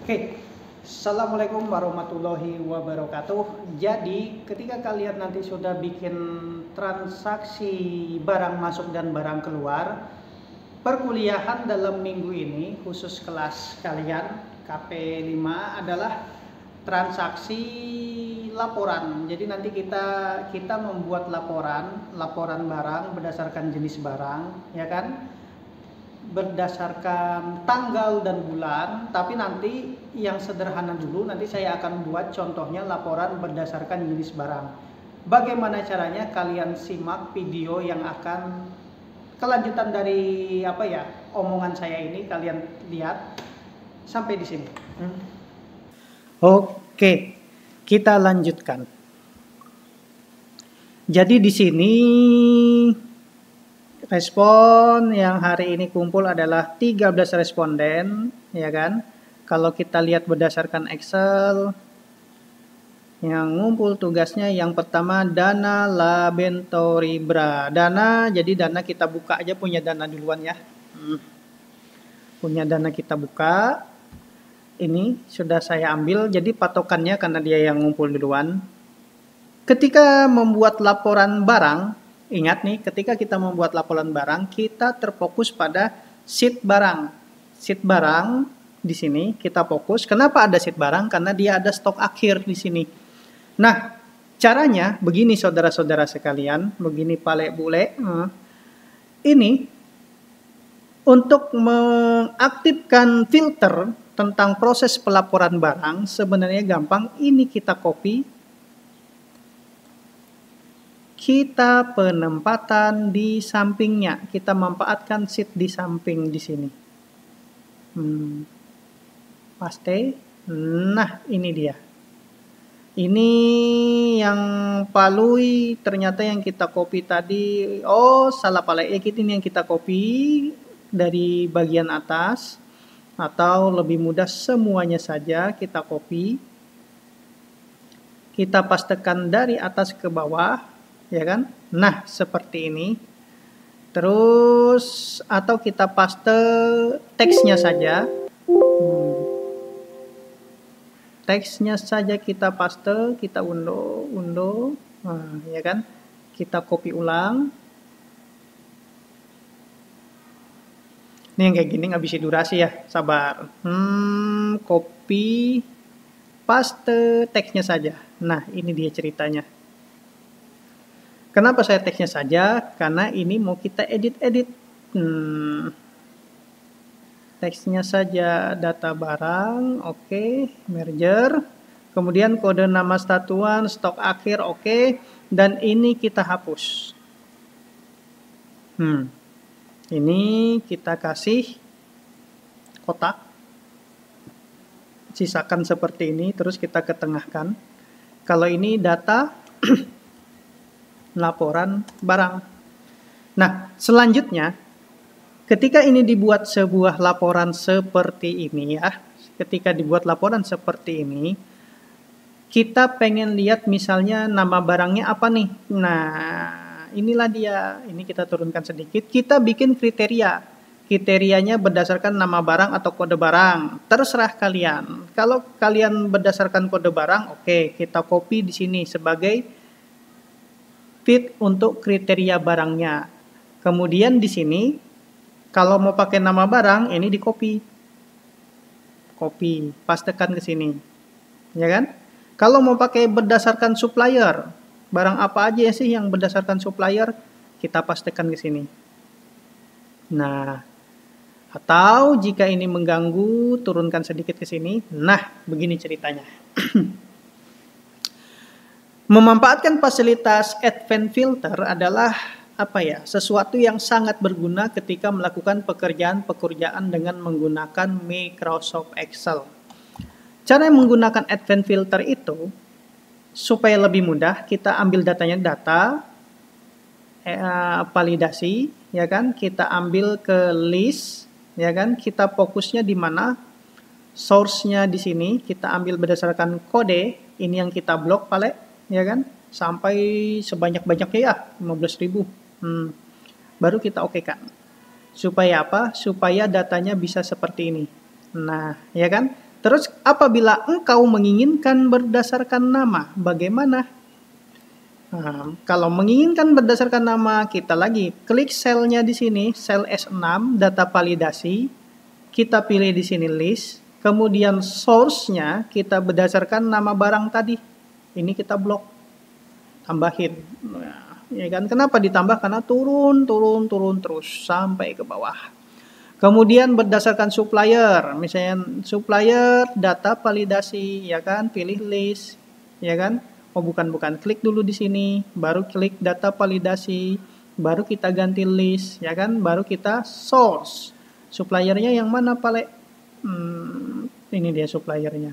Oke, Assalamualaikum warahmatullahi wabarakatuh. Jadi, ketika kalian nanti sudah bikin transaksi barang masuk dan barang keluar, perkuliahan dalam minggu ini, khusus kelas kalian, KP5 adalah transaksi laporan. Jadi nanti kita membuat laporan barang berdasarkan jenis barang, ya kan? Berdasarkan tanggal dan bulan, tapi nanti yang sederhana dulu, nanti saya akan buat contohnya laporan berdasarkan jenis barang. Bagaimana caranya? Kalian simak video yang akan kelanjutan dari omongan saya ini, kalian lihat sampai di sini. Oke, kita lanjutkan. Jadi di sini respon yang hari ini kumpul adalah 13 responden, ya kan? Kalau kita lihat berdasarkan Excel, yang ngumpul tugasnya yang pertama Dana Labentoribra. Jadi dana kita buka aja, punya dana duluan ya. Punya dana kita buka. Ini sudah saya ambil, jadi patokannya karena dia yang ngumpul duluan. Ketika membuat laporan barang, ingat nih, ketika kita membuat laporan barang, kita terfokus pada sheet barang. Sheet barang di sini kita fokus. Kenapa ada sheet barang? Karena dia ada stok akhir di sini. Nah, caranya begini saudara-saudara sekalian, begini pale bule. Ini untuk mengaktifkan filter tentang proses pelaporan barang sebenarnya gampang. Ini kita copy. Kita penempatan di sampingnya, kita manfaatkan sheet di samping di sini. Paste. Nah, ini dia. Ini yang palui ternyata yang kita copy tadi. Oh, salah pala. Ini yang kita copy dari bagian atas, atau lebih mudah semuanya saja kita copy. Kita pastekan dari atas ke bawah. Ya kan? Nah, seperti ini. Terus atau kita paste teksnya saja. Teksnya saja kita paste, kita undo. Nah, ya kan? Kita copy ulang. Ini yang kayak gini ngabisin durasi ya, sabar. Copy, paste teksnya saja. Nah, ini dia ceritanya. Kenapa saya teksnya saja? Karena ini mau kita edit-edit. Teksnya saja data barang, oke, merger. Kemudian kode nama satuan, stok akhir, oke. Dan ini kita hapus. Ini kita kasih kotak. Sisakan seperti ini, terus kita ketengahkan. Kalau ini data laporan barang. Nah, selanjutnya ketika ini dibuat sebuah laporan seperti ini ya, ketika dibuat laporan seperti ini, kita pengen lihat misalnya nama barangnya apa nih. Nah, inilah dia. Ini kita turunkan sedikit. Kita bikin kriteria. Kriterianya berdasarkan nama barang atau kode barang. Terserah kalian. Kalau kalian berdasarkan kode barang, oke, kita copy di sini sebagai fit untuk kriteria barangnya. Kemudian di sini kalau mau pakai nama barang, ini di copy, pastekan ke sini, ya kan? Kalau mau pakai berdasarkan supplier, barang apa aja sih yang berdasarkan supplier, kita pastekan ke sini. Nah, atau jika ini mengganggu, turunkan sedikit ke sini. Nah, begini ceritanya. Memanfaatkan fasilitas Advanced Filter adalah sesuatu yang sangat berguna ketika melakukan pekerjaan dengan menggunakan Microsoft Excel. Cara menggunakan Advanced Filter itu supaya lebih mudah, kita ambil datanya, validasi, ya kan? Kita ambil ke list, ya kan? Kita fokusnya di mana? Source-nya di sini, kita ambil berdasarkan kode, ini yang kita blok ya kan, sampai sebanyak-banyaknya ya, 15.000. Baru kita okekan. Supaya apa? Supaya datanya bisa seperti ini. Nah, ya kan? Terus apabila engkau menginginkan berdasarkan nama, bagaimana? Nah, kalau menginginkan berdasarkan nama, kita lagi klik selnya di sini, sel S6, data validasi. Kita pilih di sini list, kemudian source-nya kita berdasarkan nama barang tadi. Ini kita blok, tambahin. Nah, ya kan? Kenapa ditambah? Karena turun terus sampai ke bawah. Kemudian berdasarkan supplier, misalnya supplier data validasi, ya kan? Pilih list, ya kan? Oh bukan, klik dulu di sini, baru klik data validasi, baru kita ganti list, ya kan? Baru kita source. Suppliernya yang mana, Pak? Ini dia suppliernya,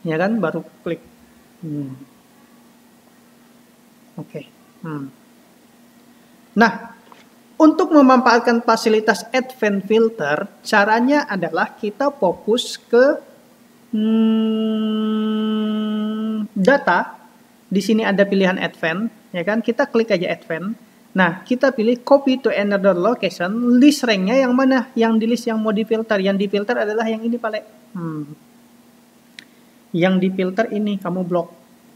ya kan? Baru klik. Oke. Nah, untuk memanfaatkan fasilitas Advanced Filter, caranya adalah kita fokus ke data. Di sini ada pilihan Advanced, ya kan? Kita klik aja Advanced. Nah, kita pilih copy to another location. List rank-nya yang mana? Yang di list yang mau difilter. Yang difilter adalah yang ini, Pak. Yang difilter ini kamu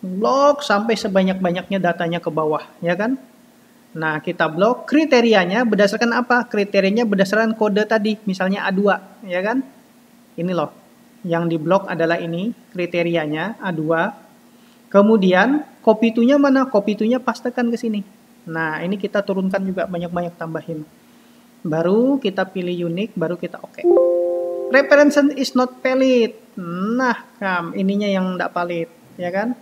blok sampai sebanyak-banyaknya datanya ke bawah, ya kan? Nah, kita blok. Kriterianya berdasarkan apa? Kriterianya berdasarkan kode tadi, misalnya A2, ya kan? Ini loh. Yang diblok adalah ini, kriterianya A2. Kemudian copy to-nya mana? Copy to-nya pastekan ke sini. Nah, ini kita turunkan juga, banyak-banyak tambahin. Baru kita pilih unique, baru kita oke. Reference is not valid. Nah, ininya yang tidak valid, ya kan?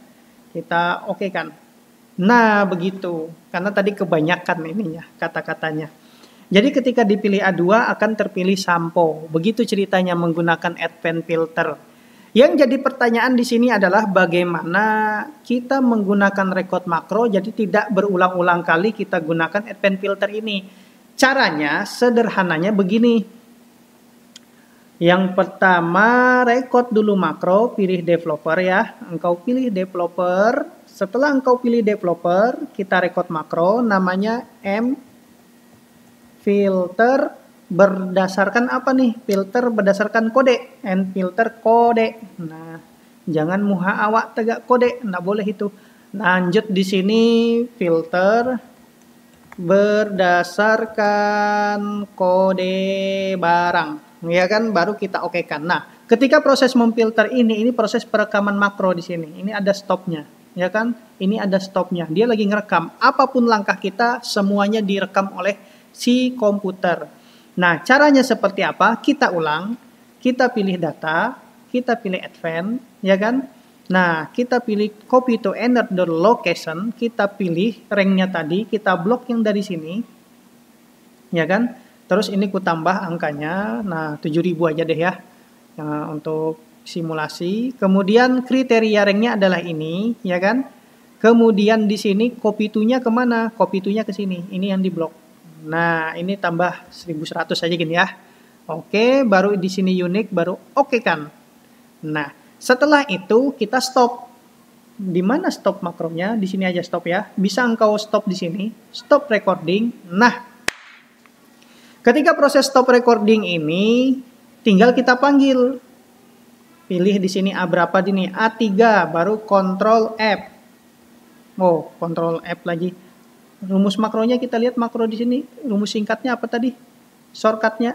Kita oke kan. Nah, begitu. Karena tadi kebanyakan ininya, kata-katanya. Jadi ketika dipilih A2 akan terpilih sampo. Begitu ceritanya menggunakan Advanced Filter. Yang jadi pertanyaan di sini adalah bagaimana kita menggunakan record makro jadi tidak berulang-ulang kali kita gunakan Advanced Filter ini. Caranya sederhananya begini. Yang pertama, record dulu makro, pilih developer ya. Engkau pilih developer. Setelah engkau pilih developer, kita record makro namanya mfilter berdasarkan apa nih? Filter berdasarkan kode. Mfilter kode. Nah, jangan muha awak tegak kode, enggak boleh itu. Lanjut di sini filter berdasarkan kode barang, ya kan? Baru kita okekan. Nah, ketika proses memfilter ini proses perekaman makro di sini. Ini ada stopnya, ya kan? Ini ada stopnya. Dia lagi ngerekam. Apapun langkah kita, semuanya direkam oleh si komputer. Nah, caranya seperti apa? Kita ulang. Kita pilih data, kita pilih advance, ya kan? Nah, kita pilih copy to another location, kita pilih rank-nya tadi, kita blok yang dari sini, ya kan? Terus ini ku tambah angkanya, nah 7000 aja deh ya, untuk simulasi. Kemudian kriteria rank-nya adalah ini, ya kan? Kemudian di sini copy to-nya kemana? Copy to-nya ke sini, ini yang di blok. Nah, ini tambah 1100 aja gini ya. Oke, baru di sini unique, baru oke kan. Nah, setelah itu kita stop. Di mana stop makronya? Di sini aja stop ya. Bisa engkau stop di sini. Stop recording. Nah, ketika proses stop recording ini tinggal kita panggil. Pilih di sini A berapa ini? A3, baru Ctrl F. Oh, Ctrl F lagi. Rumus makronya kita lihat makro di sini. Rumus singkatnya apa tadi? Shortcutnya.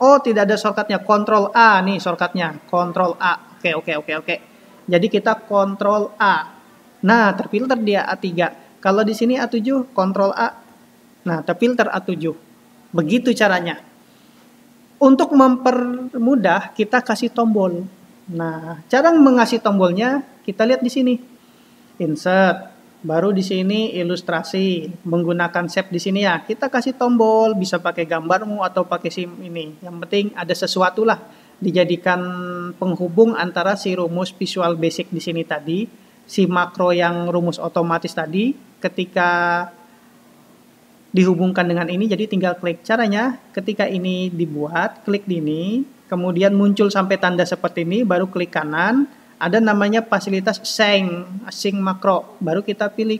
Oh, tidak ada shortcutnya. Ctrl A nih shortcutnya. Ctrl A. Oke. Jadi kita Ctrl A. Nah, terfilter dia A3. Kalau di sini A7, Ctrl A. Nah, terfilter A7. Begitu caranya. Untuk mempermudah, kita kasih tombol. Nah, cara mengasih tombolnya kita lihat di sini. Insert. Baru di sini ilustrasi, menggunakan shape di sini ya. Kita kasih tombol, bisa pakai gambarmu atau pakai SIM ini. Yang penting ada sesuatu lah dijadikan penghubung antara si rumus Visual Basic di sini tadi, si makro yang rumus otomatis tadi, ketika dihubungkan dengan ini, jadi tinggal klik. Caranya, ketika ini dibuat, klik di ini, kemudian muncul sampai tanda seperti ini, baru klik kanan. Ada namanya fasilitas sync makro, baru kita pilih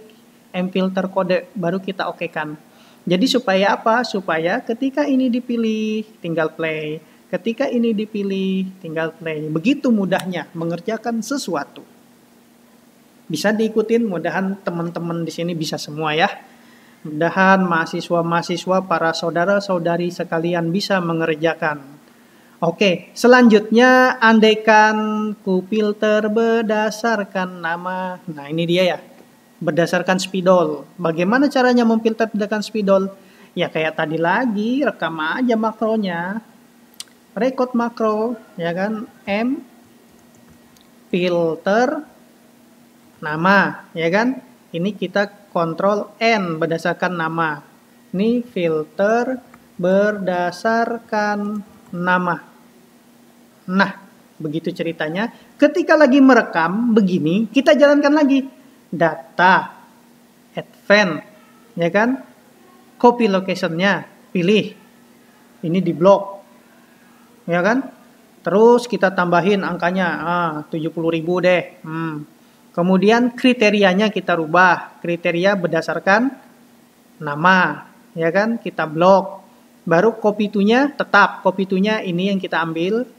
mfilter kode, baru kita okekan. Jadi supaya apa? Supaya ketika ini dipilih, tinggal play. Ketika ini dipilih, tinggal play. Begitu mudahnya mengerjakan sesuatu. Bisa diikutin, mudahan teman-teman di sini bisa semua ya. Mudahan mahasiswa-mahasiswa, para saudara-saudari sekalian bisa mengerjakan. Oke, selanjutnya andaikan ku filter berdasarkan nama. Nah, ini dia ya. Berdasarkan spidol. Bagaimana caranya memfilter berdasarkan spidol? Ya kayak tadi lagi, rekam aja makronya. Record makro, ya kan? M filter nama, ya kan? Ini kita kontrol N berdasarkan nama. Ini filter berdasarkan nama. Nah, begitu ceritanya. Ketika lagi merekam begini, kita jalankan lagi. Data, advance, ya kan? Copy location-nya, pilih. Ini di blok. Ya kan? Terus kita tambahin angkanya 70.000 deh. Kemudian kriterianya kita rubah. Kriteria berdasarkan nama, ya kan? Kita blok. Baru copy to-nya tetap. Copy to-nya ini yang kita ambil.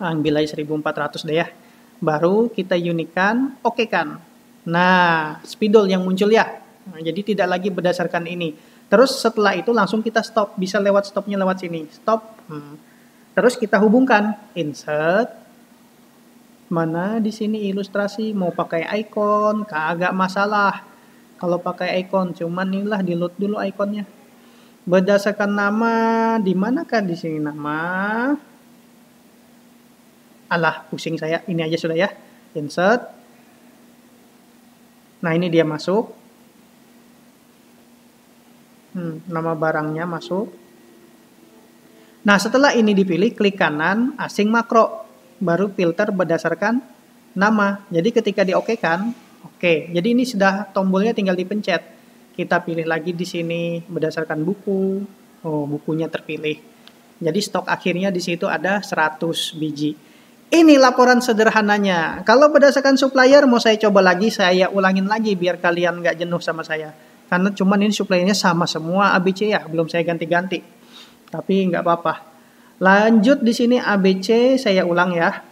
Ambil aja 1400 deh ya. Baru kita unikan, oke kan. Nah, spidol yang muncul ya. Nah, jadi tidak lagi berdasarkan ini. Terus setelah itu langsung kita stop. Bisa lewat stopnya lewat sini. Stop. Terus kita hubungkan. Insert. Mana di sini ilustrasi. Mau pakai icon. Kagak masalah. Kalau pakai icon. Cuman inilah di load dulu iconnya. Berdasarkan nama. Di manakah di sini nama? Alah, pusing saya. Ini aja sudah ya. Insert. Nah, ini dia masuk. Nama barangnya masuk. Nah, setelah ini dipilih, klik kanan, asing makro. Baru filter berdasarkan nama. Jadi ketika di-oke-kan, oke. Jadi ini sudah tombolnya tinggal dipencet. Kita pilih lagi di sini berdasarkan buku. Oh, bukunya terpilih. Jadi stok akhirnya di situ ada 100 biji. Ini laporan sederhananya. Kalau berdasarkan supplier, mau saya coba lagi, saya ulangin lagi biar kalian nggak jenuh sama saya. Karena cuman ini suppliernya sama semua ABC ya, belum saya ganti-ganti. Tapi nggak apa-apa. Lanjut di sini ABC saya ulang ya.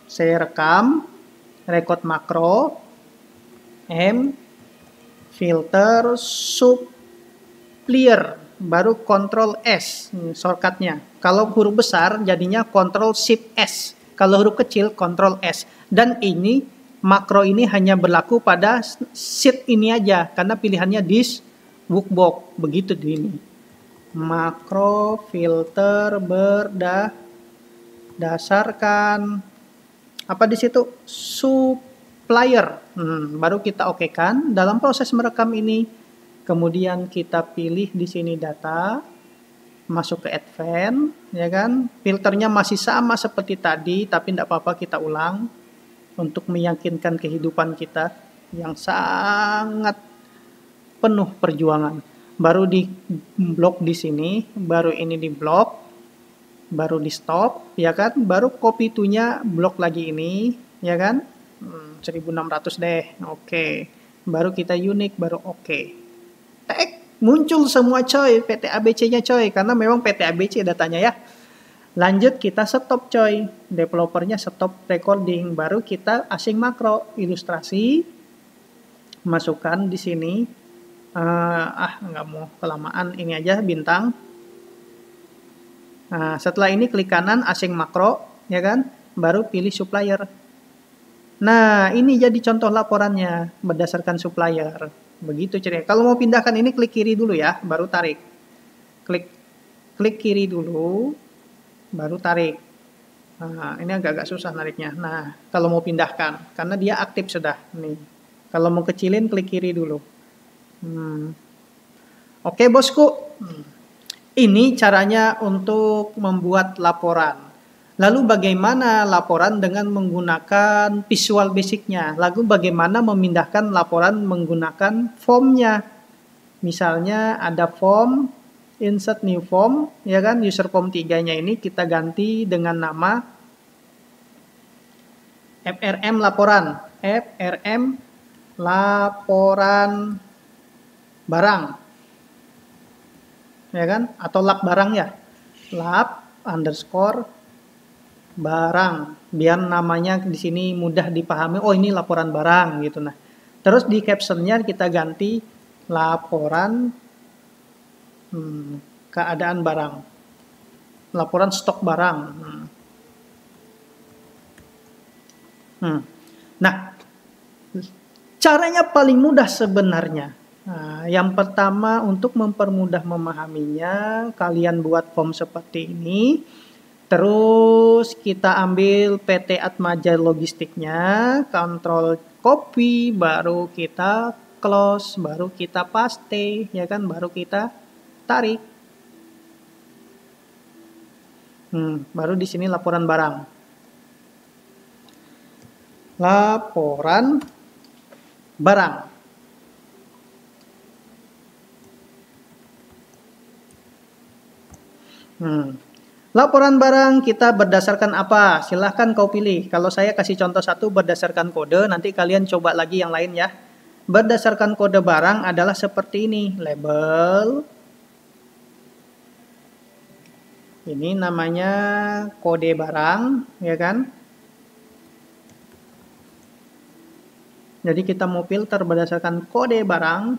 Saya rekam, record makro, M, filter, supplier, baru Ctrl S, shortcutnya. Kalau huruf besar jadinya Ctrl Shift S. Kalau huruf kecil Ctrl S. Dan ini makro ini hanya berlaku pada sheet ini aja. Karena pilihannya this workbox. Begitu di ini. Makro filter berdasarkan apa di situ? Supplier. Baru kita oke-kan. Dalam proses merekam ini. Kemudian kita pilih di sini data. Masuk ke advance. Ya kan? Filternya masih sama seperti tadi. Tapi tidak apa-apa kita ulang. Untuk meyakinkan kehidupan kita yang sangat penuh perjuangan. Baru di blok di sini, baru ini di blok, baru di stop, ya kan? Baru copy to-nya blok lagi ini, ya kan? 1600 deh, oke. Baru kita unique, baru oke. Muncul semua coy, PT ABC-nya coy, karena memang PT ABC datanya ya. Lanjut kita stop coy, developernya stop recording, baru kita asing makro, ilustrasi, masukkan di sini, nggak mau kelamaan, ini aja bintang. Nah, setelah ini klik kanan asing makro, ya kan, baru pilih supplier. Nah, ini jadi contoh laporannya berdasarkan supplier, begitu ceritanya. Kalau mau pindahkan ini klik kiri dulu ya, baru tarik, klik kiri dulu. Baru tarik. Nah, ini agak-agak susah nariknya. Nah, kalau mau pindahkan, karena dia aktif sudah. Nih. Kalau mau kecilin, klik kiri dulu. Oke, bosku. Ini caranya untuk membuat laporan. Lalu bagaimana laporan dengan menggunakan Visual Basic-nya? Lalu bagaimana memindahkan laporan menggunakan formnya? Misalnya ada form, insert new form, ya kan, user form 3-nya ini kita ganti dengan nama FRM laporan, FRM laporan barang, ya kan, atau lab barang ya, lab underscore barang, biar namanya di sini mudah dipahami. Oh, ini laporan barang gitu. Nah, terus di captionnya kita ganti laporan keadaan barang, laporan stok barang. Nah, caranya paling mudah sebenarnya. Nah, yang pertama, untuk mempermudah memahaminya, kalian buat form seperti ini. Terus kita ambil PT Atmaja logistiknya, kontrol copy, baru kita close, baru kita paste, ya kan, baru kita tarik. Baru di sini laporan barang. Laporan barang. Laporan barang kita berdasarkan apa? Silahkan kau pilih. Kalau saya kasih contoh satu berdasarkan kode, nanti kalian coba lagi yang lain ya. Berdasarkan kode barang adalah seperti ini. Label. Ini namanya kode barang, ya kan? Jadi kita mau filter berdasarkan kode barang.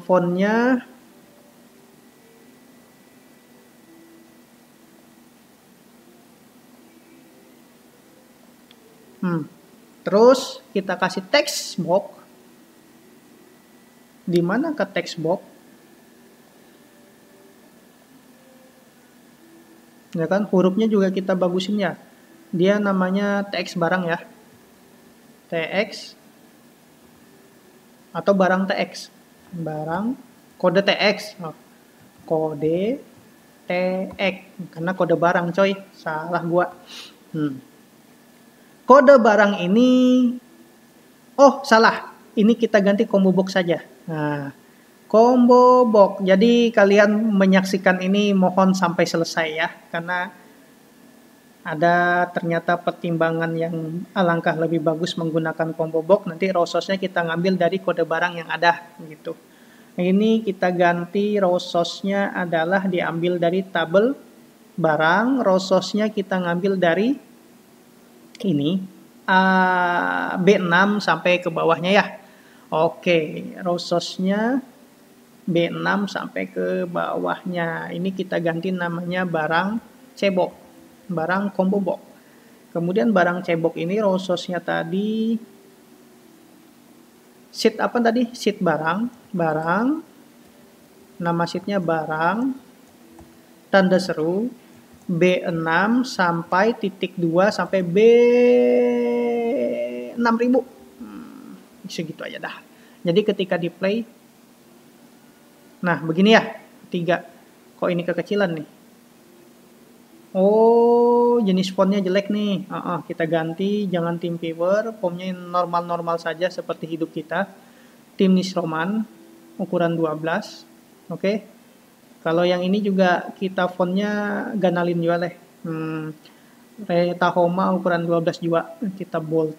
Fontnya terus kita kasih text box. Di mana ke text box? Ya kan, hurufnya juga kita bagusin ya. Dia namanya TX barang ya. TX atau barang TX. Barang kode TX. Kode TX karena kode barang coy. Salah gua. Kode barang ini, oh salah, ini kita ganti combo box saja. Nah, combo box. Jadi kalian menyaksikan ini mohon sampai selesai ya, karena ada ternyata pertimbangan yang alangkah lebih bagus menggunakan combo box. Nanti raw source-nya kita ngambil dari kode barang yang ada gitu. Ini kita ganti raw source-nya adalah diambil dari tabel barang, raw source-nya kita ngambil dari ini B6 sampai ke bawahnya ya. Oke, raw source-nya B6 sampai ke bawahnya. Ini kita ganti namanya barang cebok, barang combo box. Kemudian barang cebok ini raw source-nya tadi sheet apa tadi? Sheet barang, nama sheet-nya barang, tanda seru B6 sampai titik 2 sampai B6000. Segitu aja dah. Jadi ketika di play, nah begini ya, 3. Kok ini kekecilan nih? Oh, jenis fontnya jelek nih. Kita ganti, jangan Times Viewer, fontnya normal-normal saja seperti hidup kita. Times Roman, ukuran 12. Oke. Kalau yang ini juga kita fontnya ganalin juga lah. Tahoma ukuran 12 juga kita bold.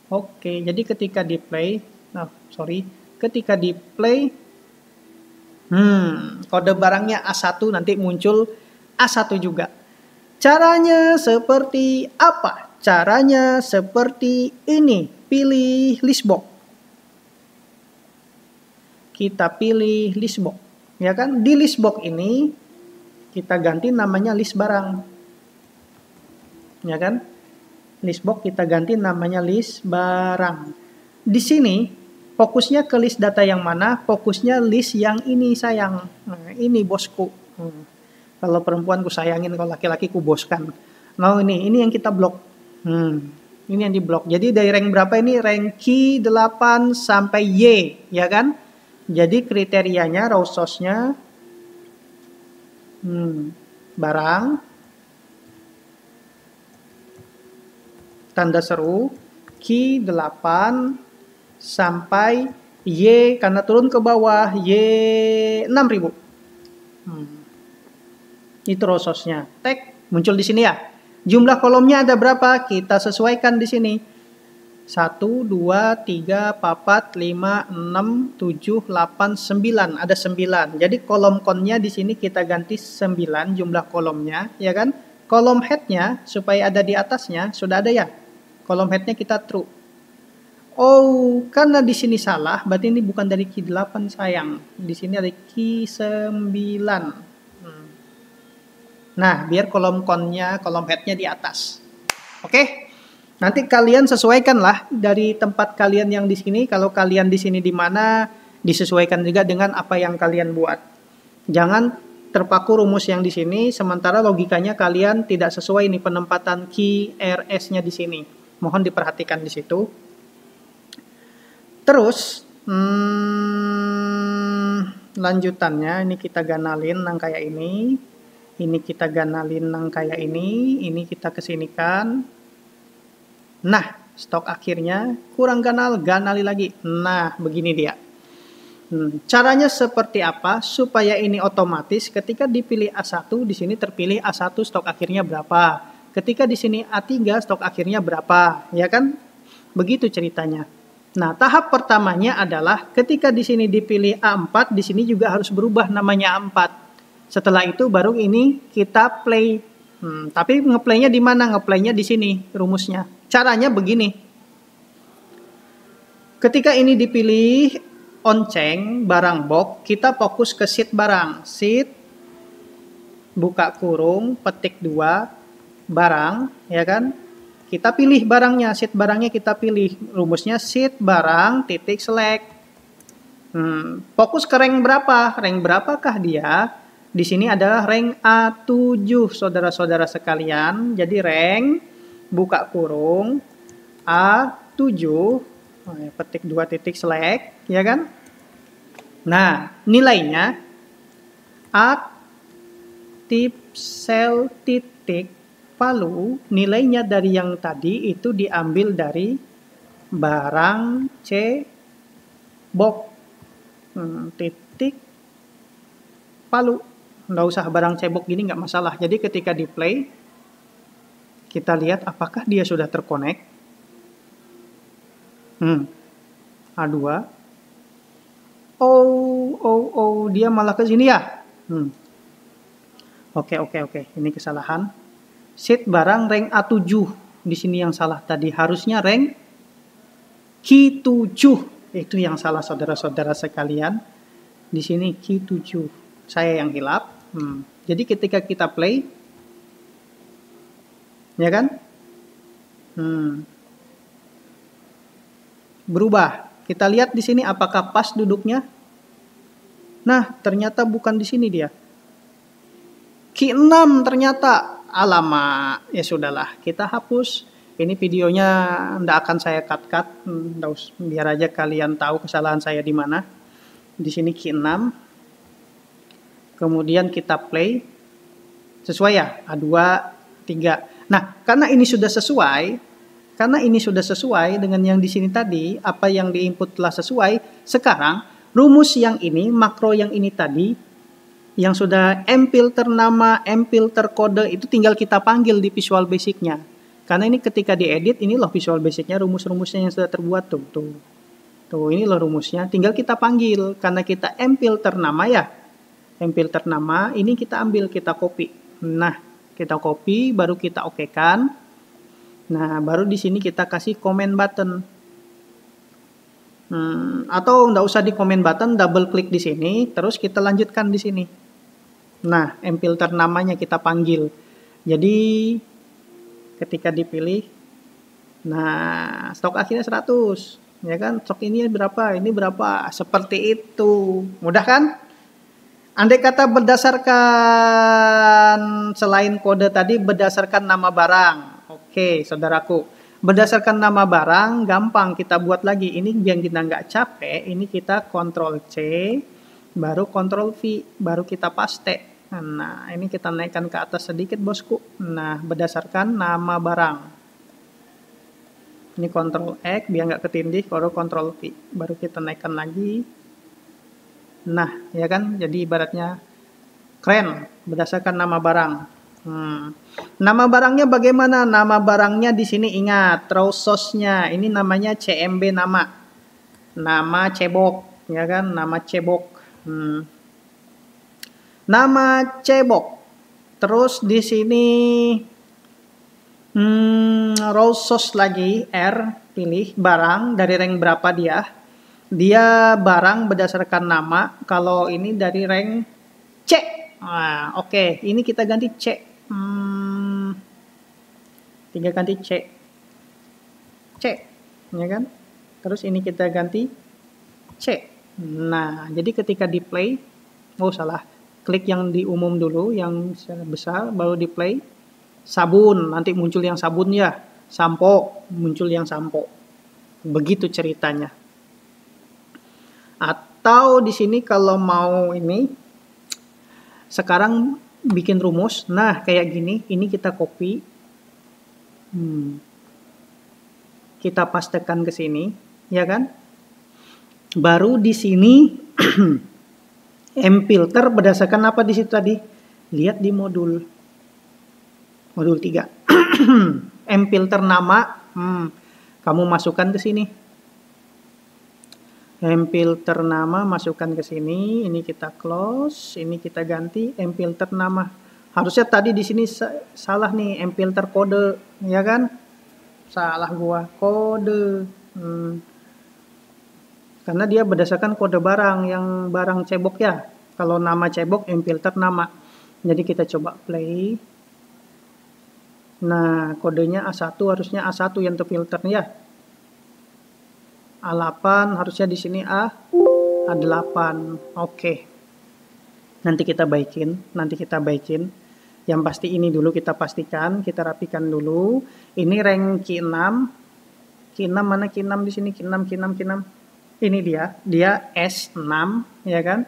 Oke, jadi ketika di play, ketika di play, kode barangnya A1 nanti muncul A1 juga. Caranya seperti apa? Caranya seperti ini. Pilih list box. Kita pilih list box. Ya kan? Di list box ini kita ganti namanya list barang. Ya kan? List box kita ganti namanya list barang. Di sini fokusnya ke list data yang mana? Fokusnya list yang ini sayang. Nah, ini bosku. Kalau perempuan ku sayangin, kalau laki-laki ku boskan. Nah, ini yang kita blok. Ini yang di blok. Jadi dari rank berapa ini? Rank Q 8 sampai Y, ya kan? Jadi kriterianya raw source-nya barang, tanda seru, Q 8 sampai Y, karena turun ke bawah, Y 6000. Itu raw source-nya. Tag muncul di sini ya. Jumlah kolomnya ada berapa? Kita sesuaikan di sini. 1, 2, 3, 4, 5, 6, 7, 8, 9. Ada 9. Jadi kolom connya di sini kita ganti 9 jumlah kolomnya, ya kan? Kolom headnya supaya ada di atasnya sudah ada ya. Kolom headnya kita true. Oh, karena di sini salah, berarti ini bukan dari key 8 sayang. Di sini ada key 9. Nah, biar kolom connya, kolom headnya di atas. Oke? Nanti kalian sesuaikanlah dari tempat kalian yang di sini. Kalau kalian di sini di mana, disesuaikan juga dengan apa yang kalian buat. Jangan terpaku rumus yang di sini, sementara logikanya kalian tidak sesuai nih penempatan key RS-nya di sini. Mohon diperhatikan di situ. Terus, lanjutannya ini kita ganalin nang kayak ini. Ini kita ganalin nang kayak ini kita kesinikan. Nah, stok akhirnya kurang ganali lagi. Nah, begini dia. Caranya seperti apa supaya ini otomatis ketika dipilih A1 di sini terpilih A1 stok akhirnya berapa. Ketika di sini A3 stok akhirnya berapa, ya kan? Begitu ceritanya. Nah, tahap pertamanya adalah ketika di sini dipilih A4, di sini juga harus berubah namanya A4. Setelah itu baru ini kita play. Tapi ngeplaynya di mana? Ngeplaynya di sini rumusnya. Caranya begini. Ketika ini dipilih onceng barang box, kita fokus ke sheet barang. Sheet buka kurung petik 2 barang, ya kan? Kita pilih barangnya, sheet barangnya kita pilih. Rumusnya sheet barang titik select. Fokus ke rank berapa? Rank berapakah dia? Di sini adalah rank A7, saudara-saudara sekalian. Jadi rank buka kurung A7, petik 2 titik select, ya kan? Nah, nilainya active cell titik value, nilainya dari yang tadi itu diambil dari barang C box titik value. Nggak usah barang cebok gini, nggak masalah. Jadi ketika di play, kita lihat apakah dia sudah terkonek. A2. Oh, dia malah ke sini ya. Oke. Ini kesalahan. Sheet barang rank A7. Di sini yang salah tadi. Harusnya rank Q7. Itu yang salah saudara-saudara sekalian. Di sini Q7. Saya yang hilap. Jadi ketika kita play, ya kan? Berubah. Kita lihat di sini apakah pas duduknya. Nah, ternyata bukan di sini dia. Q6 ternyata. Alamak, ya sudahlah, kita hapus. Ini videonya nggak akan saya cut. Biar aja kalian tahu kesalahan saya di mana. Di sini Q6. Kemudian kita play. Sesuai ya? A2, 3. Nah, karena ini sudah sesuai dengan yang di sini tadi, apa yang diinput telah sesuai, sekarang rumus yang ini, makro yang ini tadi, yang sudah M-filter nama, M-filter kode, itu tinggal kita panggil di Visual Basic-nya. Karena ini ketika diedit, ini loh Visual Basic-nya, rumus-rumusnya yang sudah terbuat tuh. Tuh, ini loh rumusnya, tinggal kita panggil. Karena kita M-filter nama ya, M-filter nama, ini kita ambil, kita copy. Nah, kita copy, baru kita okekan. Nah, baru di sini kita kasih comment button. Atau nggak usah di comment button, double klik di sini, terus kita lanjutkan di sini. Nah, M-filter namanya kita panggil. Jadi, ketika dipilih, nah, stok akhirnya 100. Ya kan, stok ini berapa, ini berapa. Seperti itu. Mudah kan? Andai kata berdasarkan selain kode tadi berdasarkan nama barang. Oke, saudaraku. Berdasarkan nama barang gampang kita buat lagi. Ini biar kita nggak capek. Ini kita Ctrl C, baru Ctrl V, baru kita paste. Nah, ini kita naikkan ke atas sedikit bosku. Nah, berdasarkan nama barang. Ini Ctrl X biar nggak ketindih, baru Ctrl V, baru kita naikkan lagi. Nah, ya kan, jadi ibaratnya keren berdasarkan nama barang. Nama barangnya bagaimana? Nama barangnya di sini ingat, raw source-nya. Ini namanya CMB nama. Nama cebok, ya kan? Nama cebok. Nama cebok. Terus di sini raw source lagi, R, pilih barang dari rank berapa dia. Dia barang berdasarkan nama. Kalau ini dari rank C. Nah, oke. Ini kita ganti C. Tinggal ganti C. C. Ya kan? Terus ini kita ganti C. Nah, jadi ketika di play. Oh, salah. Klik yang di umum dulu. Yang besar. Baru di play. Sabun. Nanti muncul yang sabun ya. Sampo. Muncul yang sampo. Begitu ceritanya. Atau di sini kalau mau ini. Sekarang bikin rumus. Nah, kayak gini. Ini kita copy. Kita pastekan ke sini, ya kan? Baru di sini mfilter berdasarkan apa di situ tadi? Lihat di modul 3. Mfilter nama, kamu masukkan ke sini. Mfilter nama masukkan ke sini, ini kita close, ini kita ganti mfilter nama. Harusnya tadi di sini salah nih, mfilter kode, ya kan? Salah gua, kode. Karena dia berdasarkan kode barang, yang barang cebok ya. Kalau nama cebok, mfilter nama. Jadi kita coba play. Nah, kodenya A1, harusnya A1 yang terfilter ya. A8, harusnya di sini A8. Oke. Nanti kita baikin. Yang pasti ini dulu kita pastikan, kita rapikan dulu. Ini rank Q6. Q6 mana Q6 di sini? Q6. Ini dia S6, ya kan?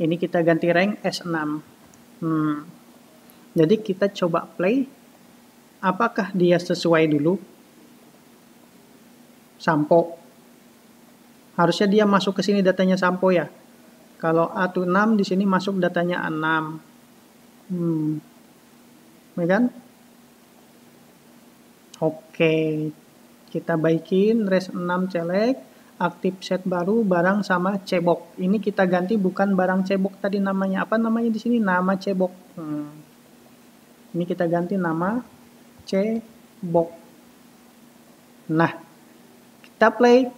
Ini kita ganti rank S6. Jadi kita coba play. Apakah dia sesuai dulu? Sampo. Harusnya dia masuk ke sini datanya sampo ya. Kalau A6 di sini masuk datanya A6. Ya kan? Oke. Kita baikin res 6 celek, aktif set baru barang sama cebok. Ini kita ganti bukan barang cebok tadi namanya. Apa namanya di sini? Nama cebok. Ini kita ganti nama cebok. Nah, kita play.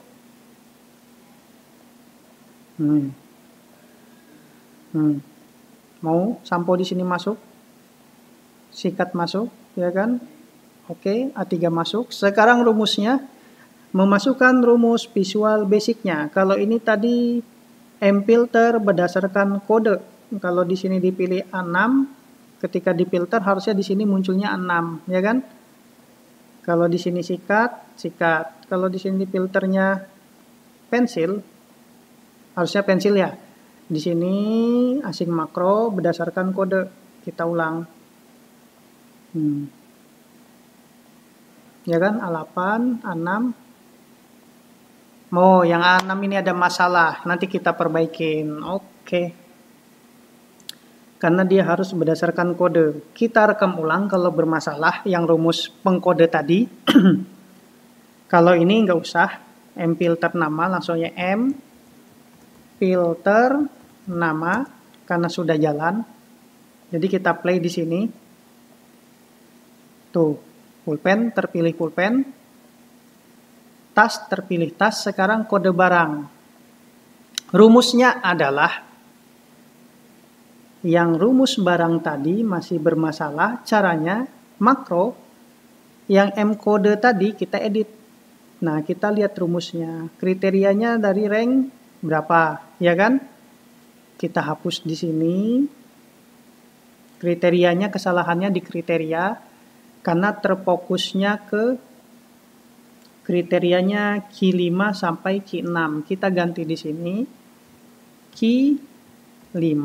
Mau sampo di sini masuk, sikat masuk, ya kan? Oke, A3 masuk. Sekarang rumusnya, memasukkan rumus visual basicnya. Kalau ini tadi mfilter berdasarkan kode. Kalau di sini dipilih A6, ketika difilter harusnya di sini munculnya A6, ya kan? Kalau di sini sikat. Kalau di sini filternya pensil, harusnya pensil ya. Di sini asing makro berdasarkan kode. Kita ulang. Ya kan? A8, A6. Oh, yang A6 ini ada masalah. Nanti kita perbaikin. Oke. Karena dia harus berdasarkan kode. Kita rekam ulang kalau bermasalah yang rumus pengkode tadi. Kalau ini nggak usah. Mfilter nama langsungnya M. Filter nama karena sudah jalan. Jadi kita play di sini. Tuh, pulpen terpilih pulpen. Tas terpilih tas. Sekarang kode barang. Rumusnya adalah yang rumus barang tadi masih bermasalah. Caranya makro yang M kode tadi kita edit. Nah, kita lihat rumusnya. Kriterianya dari rank berapa, ya kan? Kita hapus di sini. Kriterianya, kesalahannya di kriteria karena terfokusnya ke kriterianya Q5 sampai Q6. Kita ganti di sini Q5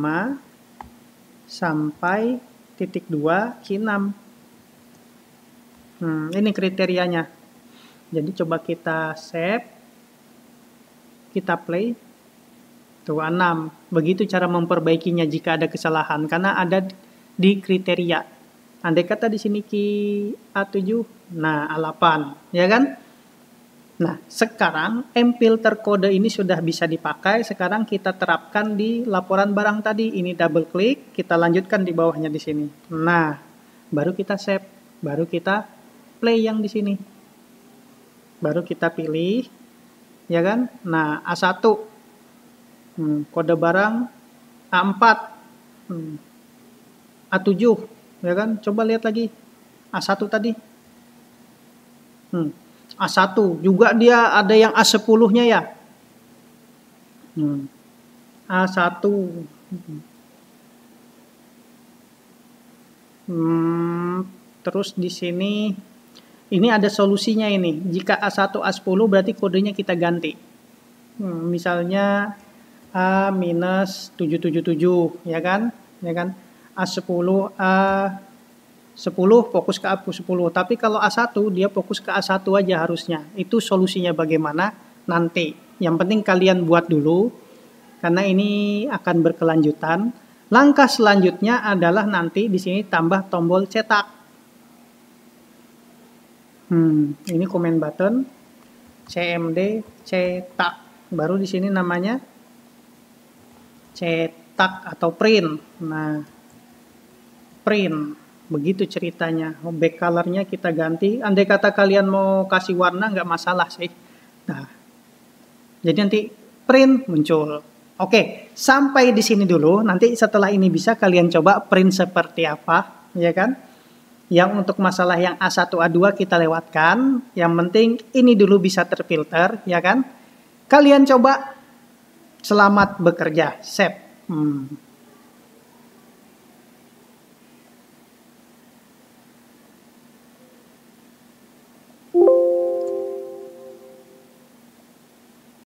sampai titik 2 Q6. Ini kriterianya. Jadi coba kita save. Kita play. Tuh A6. Begitu cara memperbaikinya jika ada kesalahan. Karena ada di kriteria. Andai kata di sini key A7, nah A8, ya kan? Nah, sekarang mFilter kode ini sudah bisa dipakai. Sekarang kita terapkan di laporan barang tadi. Ini double klik, kita lanjutkan di bawahnya di sini. Nah, baru kita save, baru kita play yang di sini. Baru kita pilih, ya kan? Nah, A1, kode barang A4, A7, ya kan? Coba lihat lagi A1 tadi. A1 juga dia ada yang A10-nya ya. A1. Terus di sini ini ada solusinya ini. Jika A1 A10 berarti kodenya kita ganti. Misalnya A-777 ya kan? Ya kan? A10 A10 fokus ke A10. Tapi kalau A1 dia fokus ke A1 aja harusnya. Itu solusinya bagaimana nanti. Yang penting kalian buat dulu karena ini akan berkelanjutan. Langkah selanjutnya adalah nanti di sini tambah tombol cetak. Ini comment button CMD cetak. Baru di sini namanya cetak atau print. Nah, print. Begitu ceritanya. Back colornya kita ganti. Andai kata kalian mau kasih warna nggak masalah sih. Nah, jadi nanti print muncul. Oke, sampai di sini dulu. Nanti setelah ini bisa kalian coba print seperti apa, ya kan? Yang untuk masalah yang A1, A2 kita lewatkan. Yang penting ini dulu bisa terfilter, ya kan? Kalian coba. Selamat bekerja. Save.